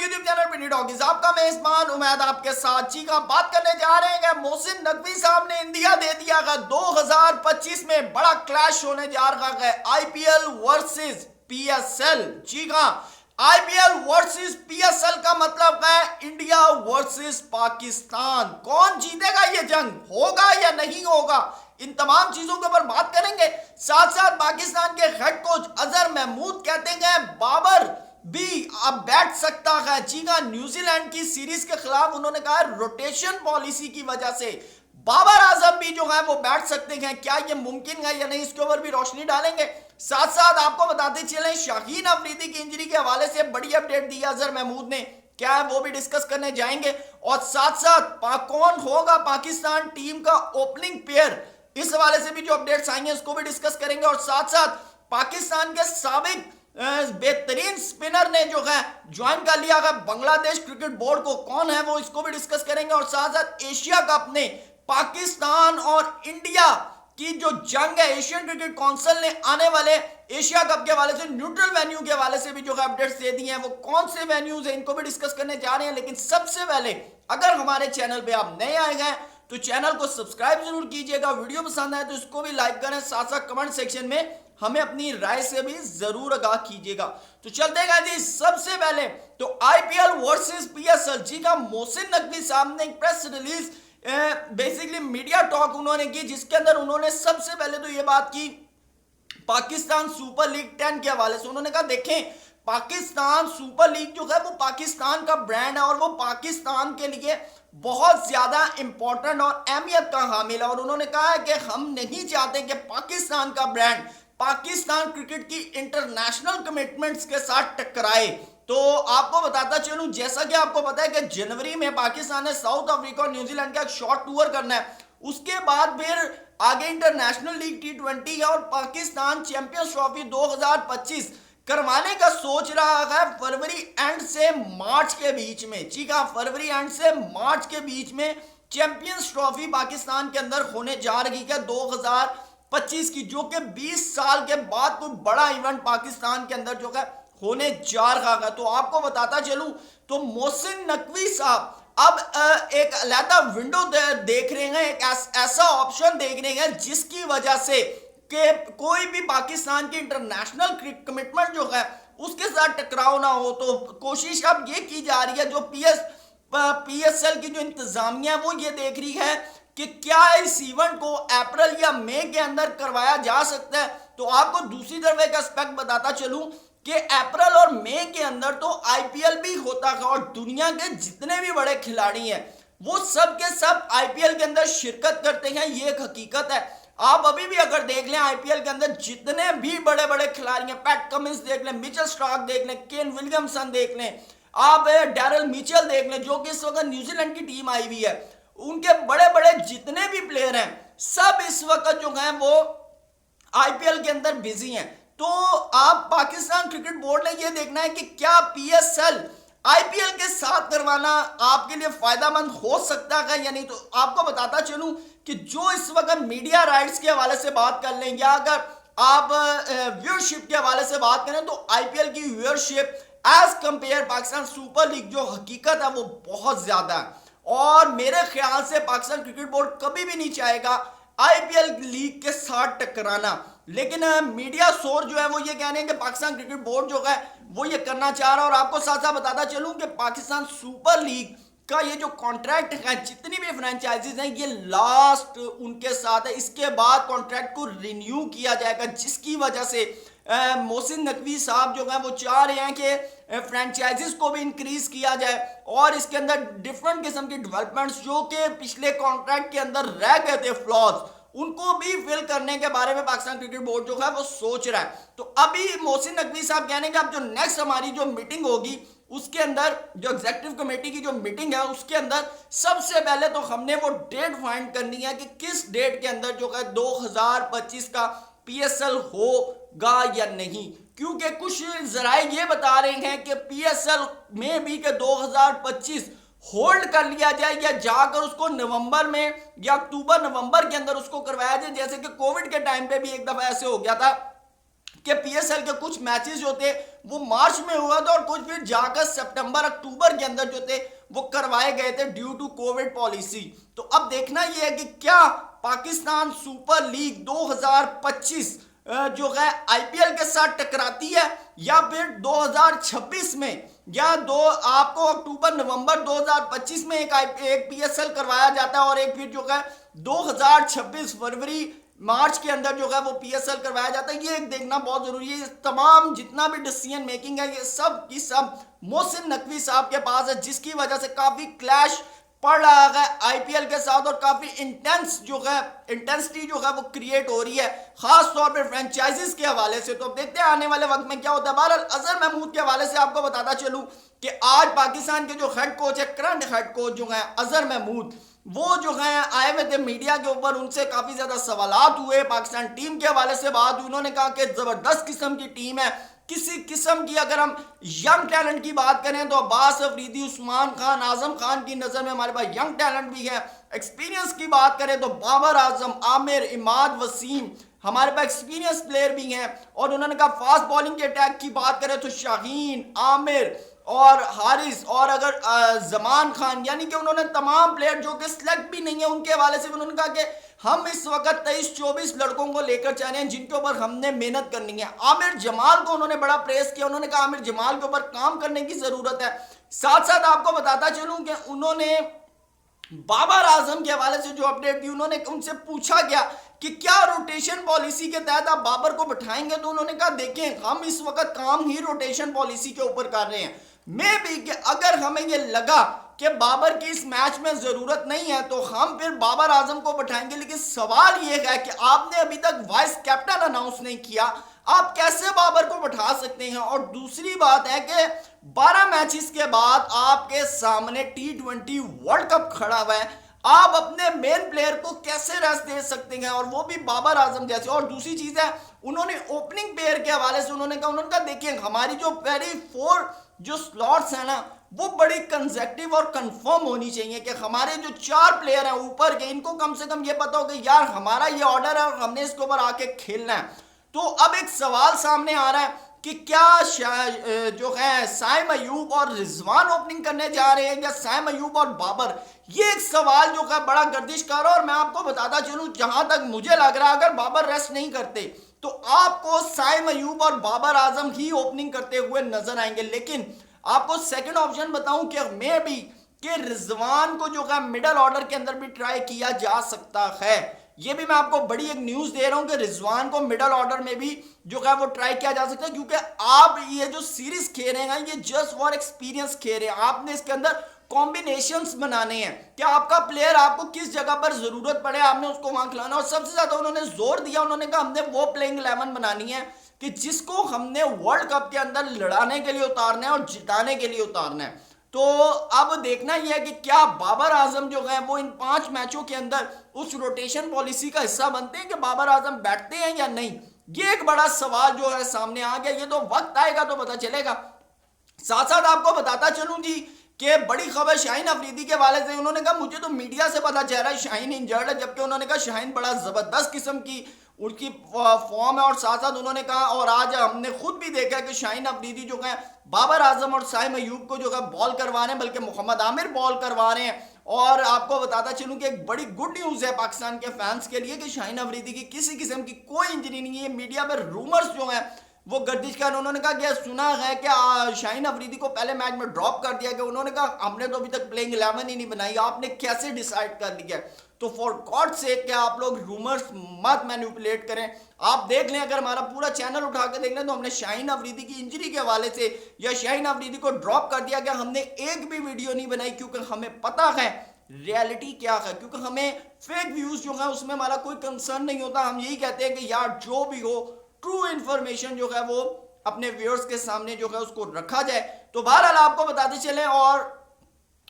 YouTube channel पिनी talkies, आपका मेजबान उमैद आपके साथ जी का बात करने जा रहे हैं। मोहसिन नकवी साहब ने इंडिया दे दिया है 2025 में बड़ा क्लैश होने जा रहा है आईपीएल वर्सेस पीएसएल। जी हाँ, आईपीएल वर्सेस पीएसएल का मतलब है इंडिया वर्सेस पाकिस्तान। कौन जीतेगा, ये जंग होगा या नहीं होगा, इन तमाम चीजों के ऊपर बात करेंगे। साथ साथ पाकिस्तान के हेड कोच अजहर महमूद कहते हैं बाबर भी अब बैठ सकता है। जी हाँ, न्यूजीलैंड की सीरीज के खिलाफ उन्होंने कहा रोटेशन पॉलिसी की वजह से बाबर आजम भी जो है वो बैठ सकते हैं। क्या ये मुमकिन है या नहीं, इसके ऊपर भी रोशनी डालेंगे। साथ साथ आपको बताते चलें शाहीन अफरीदी की इंजरी के हवाले से बड़ी अपडेट दी अजहर महमूद ने, क्या है वो भी डिस्कस करने जाएंगे। और साथ साथ कौन होगा पाकिस्तान टीम का ओपनिंग पेयर, इस हवाले से भी जो अपडेट्स आएंगे उसको भी डिस्कस करेंगे। और साथ साथ पाकिस्तान के साबिक बेहतरीन स्पिनर ने जो है ज्वाइन कर लिया है बांग्लादेश क्रिकेट बोर्ड को, कौन है वो, इसको भी डिस्कस करेंगे। और साथ साथ एशिया कप ने पाकिस्तान और इंडिया की जो जंग है, एशियन क्रिकेट काउंसिल ने आने वाले एशिया कप के हवाले से न्यूट्रल वेन्यू के हवाले से भी जो है अपडेट्स दे दिए हैं। वो कौन से वेन्यूज है इनको भी डिस्कस करने जा रहे हैं। लेकिन सबसे पहले अगर हमारे चैनल पे आप नए आए हैं तो चैनल को सब्सक्राइब जरूर कीजिएगा, वीडियो पसंद आए तो इसको भी लाइक करें, साथ साथ कमेंट सेक्शन में हमें अपनी राय से भी जरूर आगाह कीजिएगा। तो चलते हैं जी, सबसे पहले तो आईपीएल वर्सेस पीएसएल। जी का मोहसिन नकवी साहब ने एक press release basically media talk उन्होंने की, जिसके अंदर उन्होंने सबसे पहले तो ये बात की पाकिस्तान सुपर लीग 10 के हवाले से। उन्होंने कहा देखें, पाकिस्तान सुपर लीग जो है वो पाकिस्तान का ब्रांड है और वो पाकिस्तान के लिए बहुत ज्यादा इंपॉर्टेंट और अहमियत का हामिल है। और उन्होंने कहा है कि हम नहीं चाहते कि पाकिस्तान का ब्रांड पाकिस्तान क्रिकेट की इंटरनेशनल कमिटमेंट्स के साथ टकराए। तो आपको बताता चलूं, जैसा कि आपको पता है कि जनवरी में पाकिस्तान ने साउथ अफ्रीका और न्यूजीलैंड का एक शॉर्ट टूर करना है, उसके बाद फिर आगे इंटरनेशनल लीग T20 है और पाकिस्तान चैंपियंस ट्रॉफी 2025 करवाने का सोच रहा है फरवरी एंड से मार्च के बीच में। ठीक है, फरवरी एंड से मार्च के बीच में चैंपियंस ट्रॉफी पाकिस्तान के अंदर होने जा रही है 2025 की, जो कि 20 साल के बाद कोई बड़ा इवेंट पाकिस्तान के अंदर जो है होने जा रहा है। तो आपको बताता चलूं तो मोहसिन नकवी साहब अब एक अलग विंडो देख रहे हैं, एक ऐसा ऑप्शन देख रहे हैं जिसकी वजह से कि कोई भी पाकिस्तान की इंटरनेशनल कमिटमेंट जो है उसके साथ टकराव ना हो। तो कोशिश अब ये की जा रही है, जो पीएसएल की जो इंतजामिया है वो ये देख रही है कि क्या इस इवेंट को अप्रैल या मई के अंदर करवाया जा सकता है। तो आपको दूसरी तरफ एक एस्पेक्ट बताता चलूं कि अप्रैल और मई के अंदर तो आईपीएल भी होता है और दुनिया के जितने भी बड़े खिलाड़ी हैं वो सब के सब आईपीएल के अंदर शिरकत करते हैं, ये एक हकीकत है। आप अभी भी अगर देख लें आईपीएल के अंदर जितने भी बड़े बड़े खिलाड़ी हैं, पैट कमिंस देख लें, मिचेल स्टार्क देख लें, केन विलियमसन देख लें, आप डैरल मिचेल देख लें जो कि इस वक्त न्यूजीलैंड की टीम आई हुई है, उनके बड़े बड़े जितने भी प्लेयर हैं सब इस वक्त जो है वो आईपीएल के अंदर बिजी हैं। तो आप पाकिस्तान क्रिकेट बोर्ड ने ये देखना है कि क्या पीएसएल आईपीएल के साथ करवाना आपके लिए फायदेमंद हो सकता है या नहीं। तो आपको बताता चलूं कि जो इस वक्त मीडिया राइट्स के हवाले से बात कर लें या अगर आप व्यूअरशिप के हवाले से बात करें तो आईपीएल की viewership as compare Pakistan super league जो हकीकत है वो बहुत ज्यादा है। और मेरे ख्याल से पाकिस्तान क्रिकेट बोर्ड कभी भी नहीं चाहेगा आईपीएल लीग के साथ टकराना। लेकिन मीडिया सोर्स जो है वो ये कह रहे हैं कि पाकिस्तान क्रिकेट बोर्ड जो है वो ये करना चाह रहा है। और आपको साथ साथ बताता चलूं कि पाकिस्तान सुपर लीग का ये जो कॉन्ट्रैक्ट है, जितनी भी फ्रेंचाइजीज हैं ये लास्ट उनके साथ है, इसके बाद कॉन्ट्रैक्ट को रिन्यू किया जाएगा, जिसकी वजह से मोहसिन नकवी साहब जो है वो चाह रहे हैं कि फ्रेंचाइजीज को भी इंक्रीज किया जाए और इसके अंदर डिफरेंट किस्म की डेवलपमेंट्स जो कि पिछले कॉन्ट्रैक्ट के अंदर रह गए थे फ्लॉज, उनको भी फिल करने के बारे में पाकिस्तान क्रिकेट बोर्ड जो है वो सोच रहा है। तो अभी मोहसिन नकवी साहब कहने कि अब जो नेक्स्ट हमारी जो मीटिंग होगी उसके अंदर जो एग्जीक्यूटिव कमेटी की जो मीटिंग है उसके अंदर सबसे पहले तो हमने वो डेट फाइंड करनी है कि किस डेट के अंदर जो है 2025 का पीएसएल होगा या नहीं। क्योंकि कुछ जराए ये बता रहे हैं कि पीएसएल में भी के 2025 होल्ड कर लिया जाए या जाकर उसको नवंबर में या अक्टूबर नवंबर के अंदर उसको करवाया जाए, जैसे कि कोविड के टाइम पे भी एक दफा ऐसे हो गया था कि पीएसएल के कुछ मैचेस जो थे वो मार्च में हुआ था और कुछ फिर जाकर सितंबर अक्टूबर के अंदर जो थे वो करवाए गए थे ड्यू टू कोविड पॉलिसी। तो अब देखना ये है कि क्या पाकिस्तान सुपर लीग 2025 जो है आईपीएल के साथ टकराती है या फिर 2026 में या आपको अक्टूबर नवंबर 2025 में एक पीएसएल करवाया जाता है और एक फिर जो है 2026 फरवरी मार्च के अंदर जो है वो पीएसएल करवाया जाता है। ये एक देखना बहुत जरूरी है। तमाम जितना भी डिसीजन मेकिंग है ये सब की सब मोहसिन नकवी साहब के पास है, जिसकी वजह से काफी क्लैश पड़ रहा है आईपीएल के साथ और काफी इंटेंसिटी जो है वो क्रिएट हो रही है, खास तौर पे फ्रेंचाइजीज के हवाले से। तो अब देखते हैं आने वाले वक्त में क्या होता है। बहरहाल अजहर महमूद के हवाले से आपको बताता चलूं कि आज पाकिस्तान के जो हेड कोच है, करंट हेड कोच जो है अजहर महमूद, वो जो है आए हुए थे मीडिया के ऊपर, उनसे काफी ज्यादा सवालात हुए, पाकिस्तान टीम के हवाले से बात हुई। उन्होंने कहा कि जबरदस्त किस्म की टीम है, किसी किस्म की अगर हम यंग टैलेंट की बात करें तो अब्बास अफरीदी, उस्मान खान, आजम खान की नजर में हमारे पास यंग टैलेंट भी है। एक्सपीरियंस की बात करें तो बाबर आजम, आमिर, इमाद वसीम हमारे पास एक्सपीरियंस प्लेयर भी हैं। और उन्होंने कहा फास्ट बॉलिंग के अटैक की बात करें तो शाहीन, आमिर और हारिस और अगर जमान खान, यानी कि उन्होंने तमाम प्लेयर जो कि सिलेक्ट भी नहीं है उनके हवाले से उन्होंने कहा कि हम इस वक्त 23-24 लड़कों को लेकर चल रहे हैं जिनके ऊपर हमने मेहनत करनी है। आमिर जमाल को उन्होंने बड़ा प्रेस किया, उन्होंने कहा आमिर जमाल के ऊपर काम करने की जरूरत है। साथ साथ आपको बताता चलूं कि उन्होंने बाबर आजम के हवाले से जो अपडेट दी, उन्होंने उनसे पूछा गया कि क्या रोटेशन पॉलिसी के तहत आप बाबर को बैठाएंगे, तो उन्होंने कहा देखें हम इस वक्त काम ही रोटेशन पॉलिसी के ऊपर कर रहे हैं। मैं भी कि अगर हमें ये लगा कि बाबर की इस मैच में जरूरत नहीं है तो हम फिर बाबर आजम को बैठाएंगे। लेकिन सवाल ये है कि आपने अभी तक वाइस कैप्टन अनाउंस नहीं किया, आप कैसे बाबर को बैठा सकते हैं। और दूसरी बात है कि 12 मैचेस के बाद आपके सामने T20 वर्ल्ड कप खड़ा हुआ है, आप अपने मेन प्लेयर को कैसे रेस्ट दे सकते हैं और वो भी बाबर आजम जैसे। और दूसरी चीज है, उन्होंने ओपनिंग पेयर के हवाले से उन्होंने कहा देखिए हमारी जो पहली 4 जो स्लॉट्स है ना वो बड़ी कंसेक्टिव और कंफर्म होनी चाहिए कि हमारे जो 4 प्लेयर हैं ऊपर के, इनको कम से कम ये पता हो कि यार हमारा ये ऑर्डर है और हमने इसके ऊपर आके खेलना है। तो अब एक सवाल सामने आ रहा है कि क्या जो है साइम अयूब और रिजवान ओपनिंग करने जा रहे हैं या साइम अयूब और बाबर। ये एक सवाल जो है बड़ा गर्दिश कर रहा है। और मैं आपको बताता चलूं जहां तक मुझे लग रहा है अगर बाबर रेस्ट नहीं करते तो आपको साइम अयूब और बाबर आजम ही ओपनिंग करते हुए नजर आएंगे। लेकिन आपको सेकंड ऑप्शन बताऊं कि मैं भी कि रिजवान को जो है मिडिल ऑर्डर के अंदर भी ट्राई किया जा सकता है। ये भी मैं आपको बड़ी एक न्यूज दे रहा हूं कि रिजवान को मिडिल ऑर्डर में भी जो है वो ट्राई किया जा सकता है, क्योंकि आप ये जो सीरीज खेल रहे हैं ये जस्ट फॉर एक्सपीरियंस खेल रहे हैं। आपने इसके अंदर कॉम्बिनेशंस बनाने हैं कि आपका प्लेयर आपको किस जगह पर जरूरत पड़े आपने उसको वहां खिलाना। और सबसे ज्यादा उन्होंने जोर दिया, उन्होंने कहा हमने वो प्लेइंग 11 बनानी है कि जिसको हमने वर्ल्ड कप के अंदर लड़ाने के लिए उतारना है और जिताने के लिए उतारना है। तो अब देखना यह है कि क्या बाबर आजम जो है वो इन 5 मैचों के अंदर उस रोटेशन पॉलिसी का हिस्सा बनते हैं कि बाबर आजम बैठते हैं या नहीं। ये एक बड़ा सवाल जो है सामने आ गया, ये तो वक्त आएगा तो पता चलेगा। साथ साथ आपको बताता चलूं जी कि बड़ी खबर शाहीन अफरीदी के हवाले से, उन्होंने कहा मुझे तो मीडिया से पता चल रहा है शाहीन इंजर्ड है, जबकि उन्होंने कहा शाहीन बड़ा जबरदस्त किस्म की उनकी फॉर्म है। और साथ साथ उन्होंने कहा और आज हमने खुद भी देखा कि शाहीन अफरीदी जो है बाबर आजम और साइम अयूब को जो है बॉल करवा रहे हैं, बल्कि मोहम्मद आमिर बॉल करवा रहे हैं। और आपको बताता चलूं कि एक बड़ी गुड न्यूज है पाकिस्तान के फैंस के लिए कि शाहीन अफरीदी की किसी किस्म की कोई इंजरी नहीं है। मीडिया पर रूमर्स जो है वो गर्दिश कर, उन्होंने कहा कि सुना है कि शाहीन अफरीदी को पहले मैच में ड्रॉप कर दिया गया। उन्होंने कहा हमने तो अभी तक प्लेइंग 11 ही नहीं बनाई, आपने कैसे डिसाइड कर लिया। तो फॉर गॉड सेक क्या आप लोग रूमर्स मत मैनिपुलेट करें। आप देख लें, अगर हमारा पूरा चैनल उठा के देख लें तो हमने शाहीन अफरीदी की इंजरी के हवाले से या शाहीन अफरीदी को ड्रॉप कर दिया गया, हमने एक भी वीडियो नहीं बनाई, क्योंकि हमें पता है रियलिटी क्या है। क्योंकि हमें फेक व्यूज जो है उसमें हमारा कोई कंसर्न नहीं होता। हम यही कहते हैं कि यार जो भी हो ट्रू इंफॉर्मेशन जो है वो अपने व्यूअर्स के सामने जो है उसको रखा जाए। तो बहरहाल आपको बताते चलें और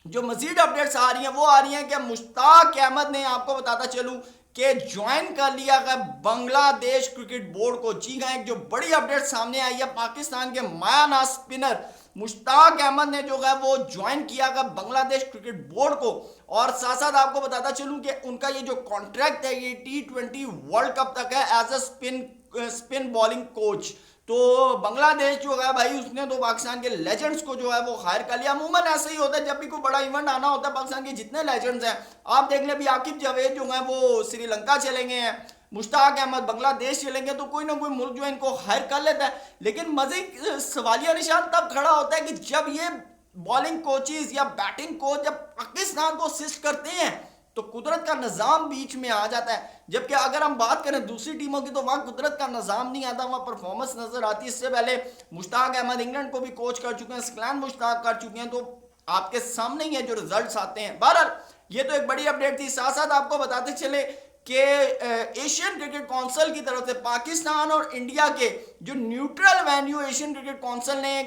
जो मजीद अपडेट्स आ रही हैं वो आ रही हैं कि मुश्ताक अहमद ने, आपको बताता चलूं कि ज्वाइन कर लिया है बांग्लादेश क्रिकेट बोर्ड को। जी हां, एक जो बड़ी अपडेट सामने आई है, पाकिस्तान के मायानाज स्पिनर मुश्ताक अहमद ने जो है वो ज्वाइन किया है बांग्लादेश क्रिकेट बोर्ड को। और साथ साथ आपको बताता चलूं कि उनका ये जो कॉन्ट्रैक्ट है ये T20 वर्ल्ड कप तक है as a spin spin bowling coach. तो बांग्लादेश जो है भाई उसने तो पाकिस्तान के लेजेंड्स को जो है वो हायर कर लिया। अमूमन ऐसे ही होता है जब भी कोई बड़ा इवेंट आना होता है, पाकिस्तान के जितने लेजेंड्स हैं आप देख ले भी, आकिब जावेद जो है वो श्रीलंका चलेंगे हैं, मुश्ताक अहमद बांग्लादेश चलेंगे, तो कोई ना कोई मुल्क जो है इनको हायर कर लेता है। लेकिन मजे सवालिया निशान तब खड़ा होता है कि जब ये बॉलिंग कोचेज या बैटिंग कोच जब पाकिस्तान को असिस्ट करते हैं तो कुदरत का निज़ाम बीच में आ जाता है। जबकि अगर हम बात करें दूसरी टीमों की तो वहां कुदरत का निज़ाम नहीं आता, वहां परफॉर्मेंस नजर आती है। इससे पहले मुश्ताक अहमद इंग्लैंड को भी कोच कर चुके हैं, स्कैन मुश्ताक कर चुके हैं, तो आपके सामने ही है जो रिजल्ट्स आते हैं। बहरहाल ये तो एक बड़ी अपडेट थी। साथ साथ आपको बताते चले कि एशियन क्रिकेट काउंसिल की तरफ से पाकिस्तान और इंडिया के जो neutral venue Asian cricket council ने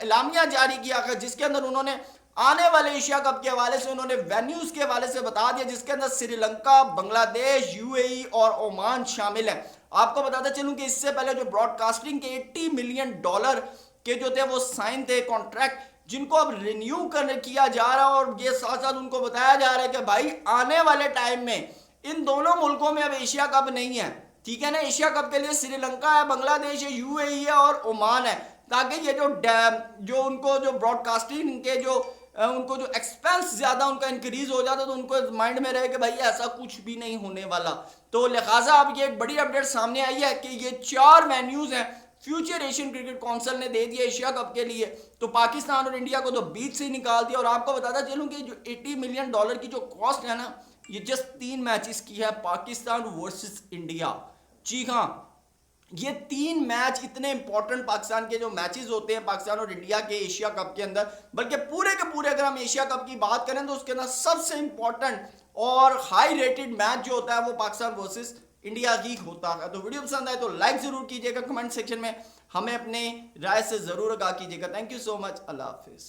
एलामिया जारी किया है, जिसके अंदर उन्होंने आने वाले एशिया कप के हवाले से उन्होंने वेन्यूज के हवाले से बता दिया, जिसके अंदर श्रीलंका, बांग्लादेश, यूएई और ओमान शामिल है। आपको बताता चलूं कि इससे पहले जो ब्रॉडकास्टिंग के $80 मिलियन के जो थे वो साइन थे कॉन्ट्रैक्ट, जिनको अब रिन्यू किया जा रहा है। और ये साथ साथ उनको बताया जा रहा है कि भाई आने वाले टाइम में इन दोनों मुल्कों में अब एशिया कप नहीं है, ठीक है ना। एशिया कप के लिए श्रीलंका है, बांग्लादेश है, यूएई है और ओमान है, ताकि ये जो उनको जो ब्रॉडकास्टिंग के जो उनको जो एक्सपेंस ज्यादा उनका इंक्रीज हो जाता तो उनको माइंड में रहे कि भाई ऐसा कुछ भी नहीं होने वाला। तो लिहाजा अब ये एक बड़ी अपडेट सामने आई है कि ये 4 वेन्यूज हैं फ्यूचर एशियन क्रिकेट काउंसिल ने दे दिया एशिया कप के लिए। तो पाकिस्तान और इंडिया को तो बीच से ही निकाल दिया। और आपको बताता चलूं कि जो $80 मिलियन की जो कॉस्ट है ना, ये जस्ट 3 मैचेस की है, पाकिस्तान वर्सेस इंडिया। जी हाँ, ये 3 मैच इतने इंपॉर्टेंट पाकिस्तान के जो मैचेस होते हैं पाकिस्तान और इंडिया के एशिया कप के अंदर, बल्कि पूरे के पूरे अगर हम एशिया कप की बात करें तो उसके अंदर सबसे इंपॉर्टेंट और हाई रेटेड मैच जो होता है वो पाकिस्तान वर्सेस इंडिया ही होता है। तो वीडियो पसंद आए तो लाइक जरूर कीजिएगा, कमेंट सेक्शन में हमें अपने राय से जरूर आगाह कीजिएगा। Thank you so much, Allah Hafiz.